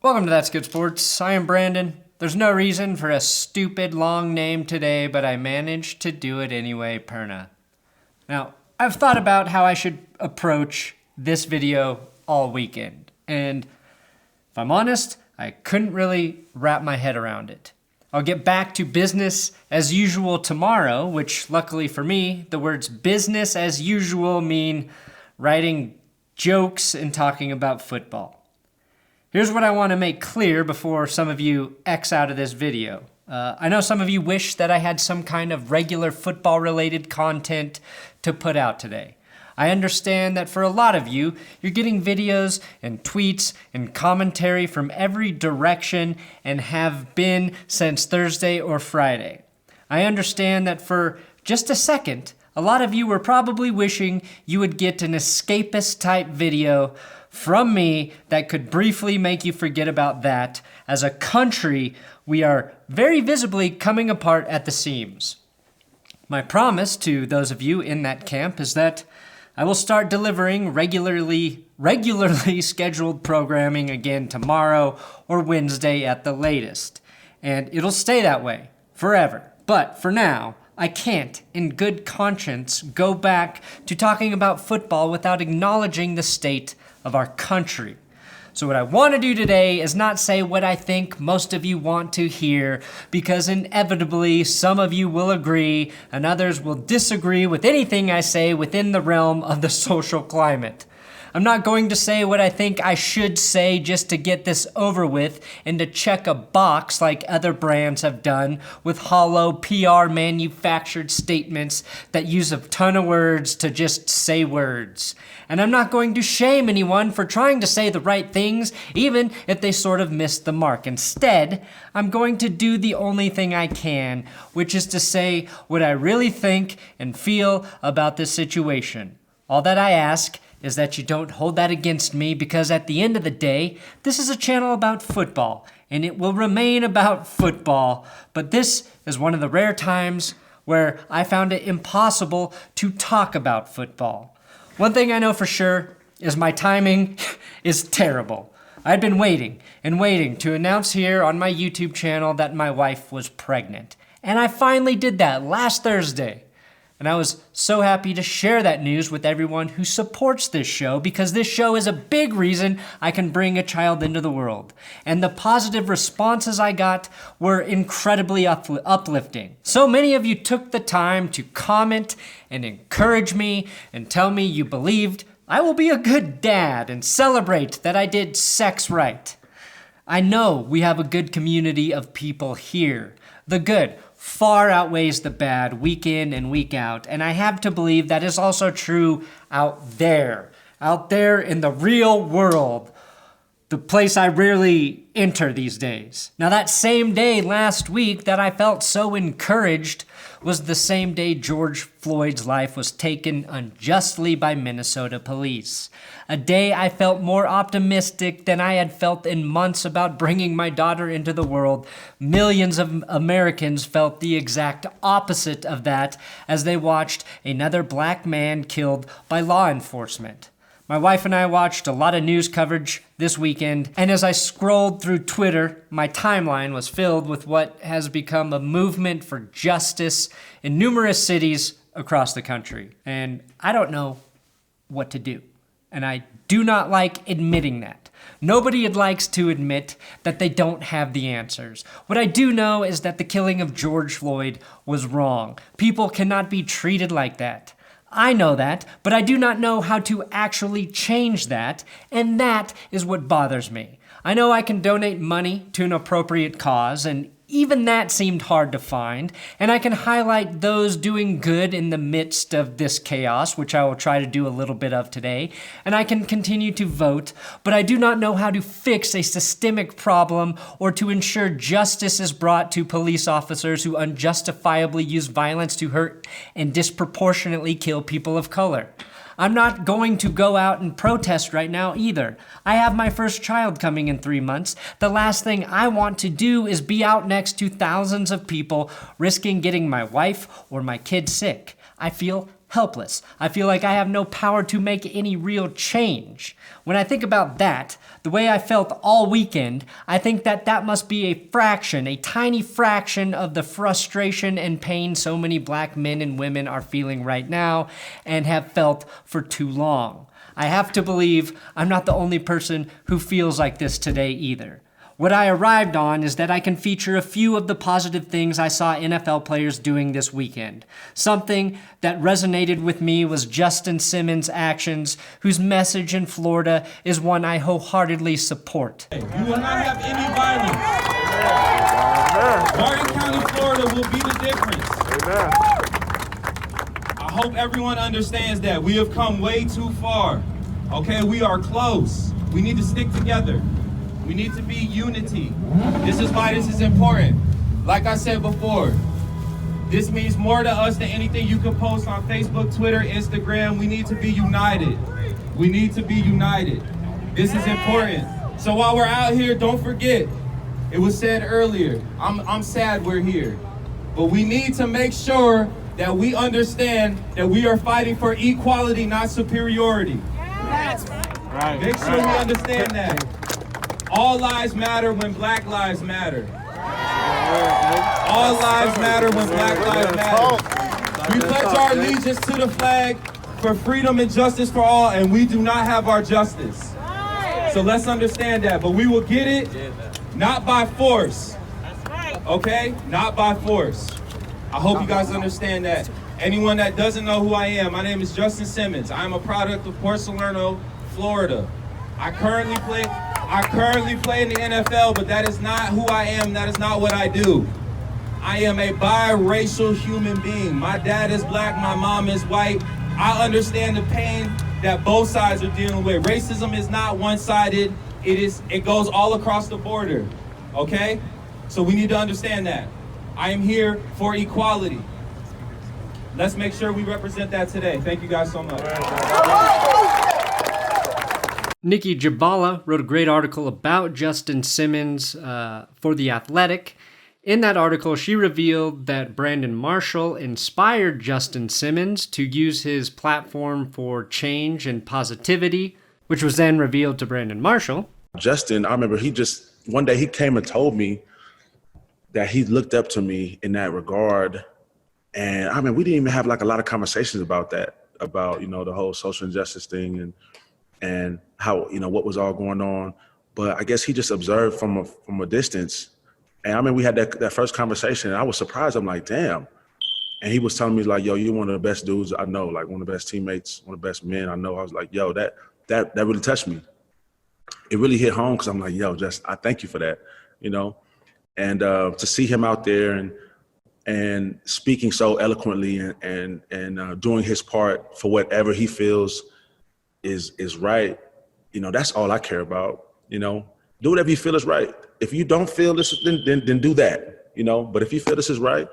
Welcome to That's Good Sports. I am Brandon. There's no reason for a stupid long name today, but I managed to do it anyway, Perna. Now, I've thought about how I should approach this video all weekend, and if I'm honest, I couldn't really wrap my head around it. I'll get back to business as usual tomorrow, which luckily for me, the words business as usual mean writing jokes and talking about football. Here's what I want to make clear before some of you X out of this video. I know some of you wish that I had some kind of regular football-related content to put out today. I understand that for a lot of you, you're getting videos and tweets and commentary from every direction and have been since Thursday or Friday. I understand that for just a second, a lot of you were probably wishing you would get an escapist type video from me that could briefly make you forget about that. As a country, we are very visibly coming apart at the seams. My promise to those of you in that camp is that I will start delivering regularly scheduled programming again tomorrow or Wednesday at the latest. And it'll stay that way forever. But for now, I can't, in good conscience, go back to talking about football without acknowledging the state of our country. So what I want to do today is not say what I think most of you want to hear, because inevitably some of you will agree and others will disagree with anything I say within the realm of the social climate. I'm not going to say what I think I should say just to get this over with and to check a box like other brands have done with hollow PR manufactured statements that use a ton of words to just say words. And I'm not going to shame anyone for trying to say the right things, even if they sort of missed the mark. Instead, I'm going to do the only thing I can, which is to say what I really think and feel about this situation. All that I ask is that you don't hold that against me, because at the end of the day, this is a channel about football, and it will remain about football. But this is one of the rare times where I found it impossible to talk about football. One thing I know for sure is my timing is terrible. I'd been waiting and waiting to announce here on my YouTube channel that my wife was pregnant. And I finally did that last Thursday. And I was so happy to share that news with everyone who supports this show, because this show is a big reason I can bring a child into the world. And the positive responses I got were incredibly uplifting. So many of you took the time to comment and encourage me and tell me you believed I will be a good dad and celebrate that I did sex right. I know we have a good community of people here. The good far outweighs the bad week in and week out, and I have to believe that is also true out there in the real world, the place I rarely enter these days. Now, that same day last week that I felt so encouraged was the same day George Floyd's life was taken unjustly by Minnesota police. A day I felt more optimistic than I had felt in months about bringing my daughter into the world. Millions of Americans felt the exact opposite of that as they watched another black man killed by law enforcement. My wife and I watched a lot of news coverage this weekend, and as I scrolled through Twitter, my timeline was filled with what has become a movement for justice in numerous cities across the country. And I don't know what to do. And I do not like admitting that. Nobody likes to admit that they don't have the answers. What I do know is that the killing of George Floyd was wrong. People cannot be treated like that. I know that, but I do not know how to actually change that, and that is what bothers me. I know I can donate money to an appropriate cause, and even that seemed hard to find, and I can highlight those doing good in the midst of this chaos, which I will try to do a little bit of today, and I can continue to vote, but I do not know how to fix a systemic problem or to ensure justice is brought to police officers who unjustifiably use violence to hurt and disproportionately kill people of color. I'm not going to go out and protest right now either. I have my first child coming in 3 months. The last thing I want to do is be out next to thousands of people risking getting my wife or my kid sick. I feel helpless. I feel like I have no power to make any real change. When I think about that, the way I felt all weekend, I think that must be a fraction, a tiny fraction of the frustration and pain so many black men and women are feeling right now and have felt for too long. I have to believe I'm not the only person who feels like this today either. What I arrived on is that I can feature a few of the positive things I saw NFL players doing this weekend. Something that resonated with me was Justin Simmons' actions, whose message in Florida is one I wholeheartedly support. You will not have any violence. Martin County, Florida will be the difference. I hope everyone understands that. We have come way too far. Okay, we are close. We need to stick together. We need to be unity. This is why this is important. Like I said before, this means more to us than anything you can post on Facebook, Twitter, Instagram. We need to be united. We need to be united. This is important. So while we're out here, don't forget, it was said earlier, I'm sad we're here. But we need to make sure that we understand that we are fighting for equality, not superiority. Right. Make sure we understand that. All lives matter when black lives matter. All lives matter when black lives matter. We pledge our allegiance to the flag for freedom and justice for all, and we do not have our justice. So let's understand that. But we will get it, not by force. Okay? Not by force. I hope you guys understand that. Anyone that doesn't know who I am, my name is Justin Simmons. I am a product of Port Salerno, Florida. I currently play in the NFL, but that is not who I am. That is not what I do. I am a biracial human being. My dad is black, my mom is white. I understand the pain that both sides are dealing with. Racism is not one-sided. It goes all across the border, okay? So we need to understand that. I am here for equality. Let's make sure we represent that today. Thank you guys so much. Nikki Jabala wrote a great article about Justin Simmons for The Athletic. In that article, she revealed that Brandon Marshall inspired Justin Simmons to use his platform for change and positivity, which was then revealed to Brandon Marshall. Justin, I remember one day he came and told me that he looked up to me in that regard. And I mean, we didn't even have like a lot of conversations about that, about, the whole social injustice thing and how, what was all going on. But I guess he just observed from a distance. And I mean, we had that first conversation and I was surprised. I'm like, damn. And he was telling me like, yo, you're one of the best dudes I know, like one of the best teammates, one of the best men I know. I was like, yo, that really touched me. It really hit home because I'm like, yo, I thank you for that, And to see him out there and speaking so eloquently and doing his part for whatever he feels is right, that's all I care about. Do whatever you feel is right. If you don't feel this, then do that. But if you feel this is right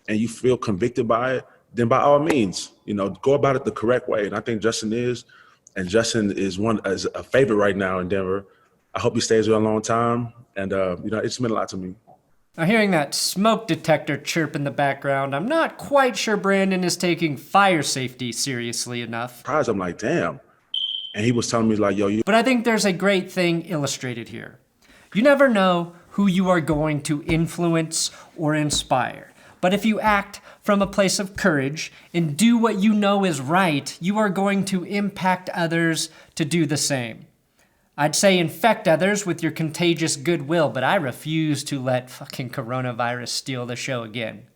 and you feel convicted by it, then by all means, go about it the correct way. And I think Justin is, and Justin is a favorite right now in Denver. I hope he stays there a long time, and it's meant a lot to me. Now, hearing that smoke detector chirp in the background, I'm not quite sure Brandon is taking fire safety seriously enough. I'm like, damn. And he was telling me like, yo, But I think there's a great thing illustrated here. You never know who you are going to influence or inspire. But if you act from a place of courage and do what you know is right, you are going to impact others to do the same. I'd say infect others with your contagious goodwill, but I refuse to let fucking coronavirus steal the show again.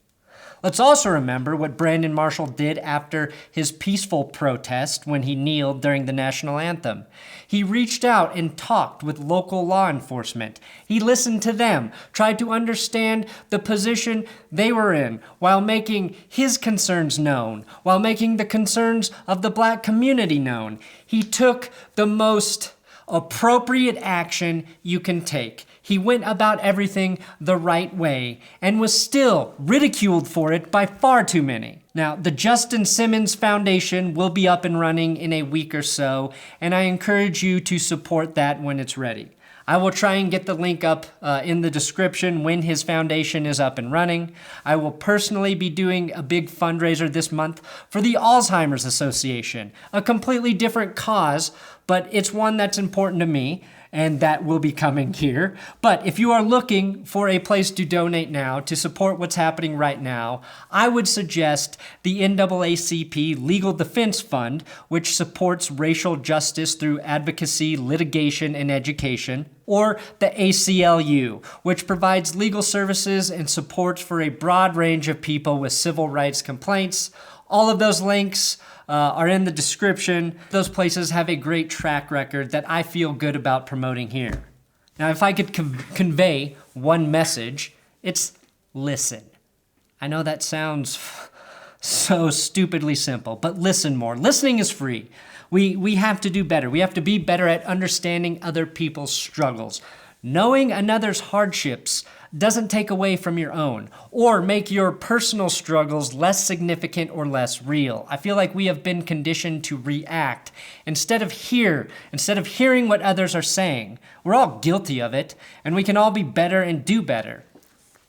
Let's also remember what Brandon Marshall did after his peaceful protest when he kneeled during the national anthem. He reached out and talked with local law enforcement. He listened to them, tried to understand the position they were in while making his concerns known, while making the concerns of the black community known. He took the most appropriate action you can take. He went about everything the right way and was still ridiculed for it by far too many. Now, the Justin Simmons Foundation will be up and running in a week or so, and I encourage you to support that when it's ready. I will try and get the link up in the description when his foundation is up and running. I will personally be doing a big fundraiser this month for the Alzheimer's Association, a completely different cause, but it's one that's important to me, and that will be coming here. But if you are looking for a place to donate now to support what's happening right now, I would suggest the NAACP Legal Defense Fund, which supports racial justice through advocacy, litigation, and education, or the ACLU, which provides legal services and support for a broad range of people with civil rights complaints. All of those links are in the description. Those places have a great track record that I feel good about promoting here. Now, if I could convey one message, it's listen. I know that sounds so stupidly simple, but listen more. Listening is free. We have to do better. We have to be better at understanding other people's struggles. Knowing another's hardships doesn't take away from your own or make your personal struggles less significant or less real. I feel like we have been conditioned to react instead of hearing what others are saying. We're all guilty of it, and we can all be better and do better.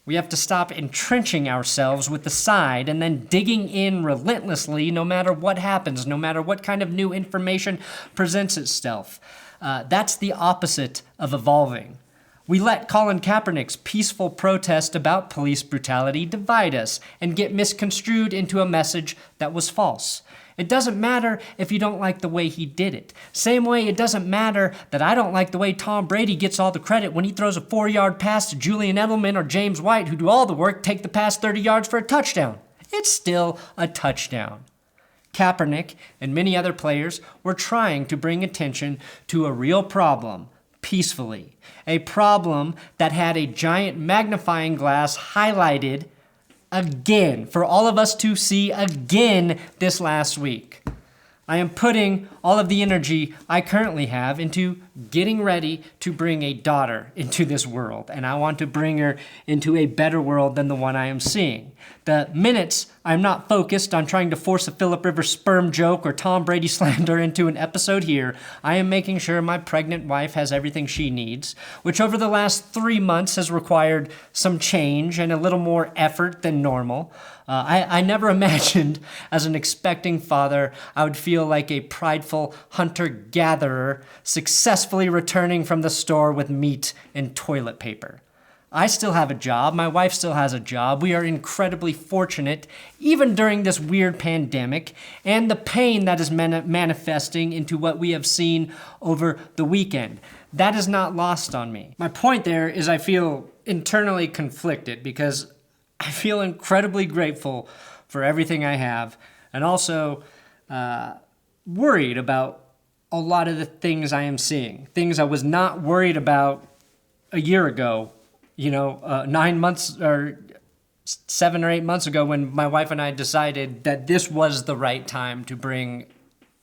We have to stop entrenching ourselves with the side and then digging in relentlessly no matter what happens, no matter what kind of new information presents itself. That's the opposite of evolving. We let Colin Kaepernick's peaceful protest about police brutality divide us and get misconstrued into a message that was false. It doesn't matter if you don't like the way he did it. Same way it doesn't matter that I don't like the way Tom Brady gets all the credit when he throws a 4-yard pass to Julian Edelman or James White, who do all the work, take the pass 30 yards for a touchdown. It's still a touchdown. Kaepernick and many other players were trying to bring attention to a real problem peacefully. A problem that had a giant magnifying glass highlighted again for all of us to see again this last week. I am putting all of the energy I currently have into getting ready to bring a daughter into this world, and I want to bring her into a better world than the one I am seeing. The minutes I'm not focused on trying to force a Phillip Rivers sperm joke or Tom Brady slander into an episode here, I am making sure my pregnant wife has everything she needs, which over the last 3 months has required some change and a little more effort than normal. I never imagined as an expecting father I would feel like a prideful hunter-gatherer successfully returning from the store with meat and toilet paper. I still have a job. My wife still has a job. We are incredibly fortunate, even during this weird pandemic and the pain that is manifesting into what we have seen over the weekend. That is not lost on me. My point there is I feel internally conflicted because I feel incredibly grateful for everything I have and also worried about a lot of the things I am seeing. Things I was not worried about a year ago, 9 months or 7 or 8 months ago when my wife and I decided that this was the right time to bring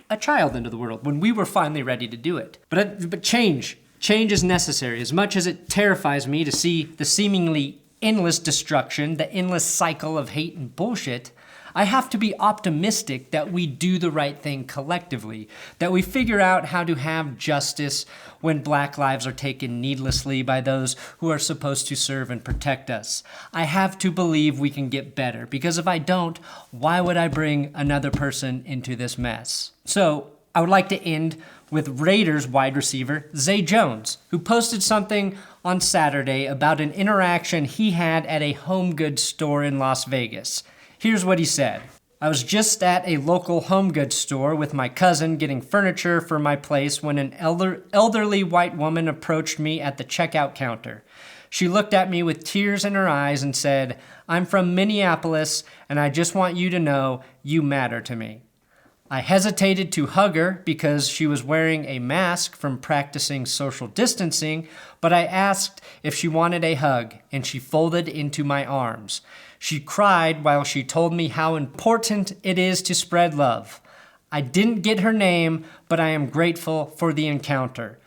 a child into the world, when we were finally ready to do it. But change is necessary. As much as it terrifies me to see the seemingly endless destruction, the endless cycle of hate and bullshit, I have to be optimistic that we do the right thing collectively, that we figure out how to have justice when Black lives are taken needlessly by those who are supposed to serve and protect us. I have to believe we can get better, because if I don't, why would I bring another person into this mess? So I would like to end with Raiders wide receiver Zay Jones, who posted something on Saturday about an interaction he had at a home goods store in Las Vegas. Here's what he said. I was just at a local home goods store with my cousin getting furniture for my place when an elderly white woman approached me at the checkout counter. She looked at me with tears in her eyes and said, "I'm from Minneapolis, and I just want you to know you matter to me." I hesitated to hug her because she was wearing a mask from practicing social distancing, but I asked if she wanted a hug, and she folded into my arms. She cried while she told me how important it is to spread love. I didn't get her name, but I am grateful for the encounter.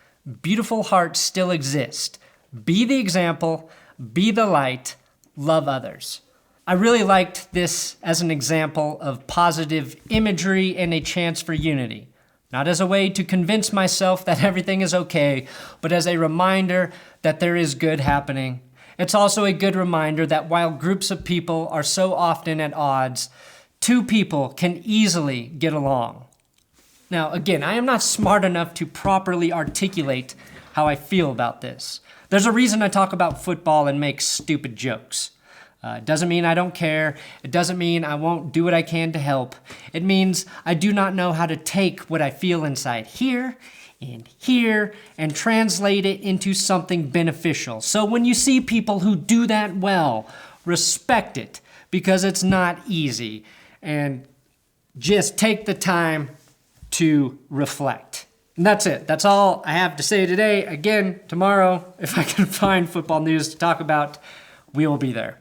Beautiful hearts still exist. Be the example, be the light, love others. I really liked this as an example of positive imagery and a chance for unity. Not as a way to convince myself that everything is okay, but as a reminder that there is good happening. It's also a good reminder that while groups of people are so often at odds, two people can easily get along. Now, again, I am not smart enough to properly articulate how I feel about this. There's a reason I talk about football and make stupid jokes. It doesn't mean I don't care. It doesn't mean I won't do what I can to help. It means I do not know how to take what I feel inside here and translate it into something beneficial. So when you see people who do that well, respect it, because it's not easy. And just take the time to reflect. And that's it. That's all I have to say today. Again, tomorrow, if I can find football news to talk about, we will be there.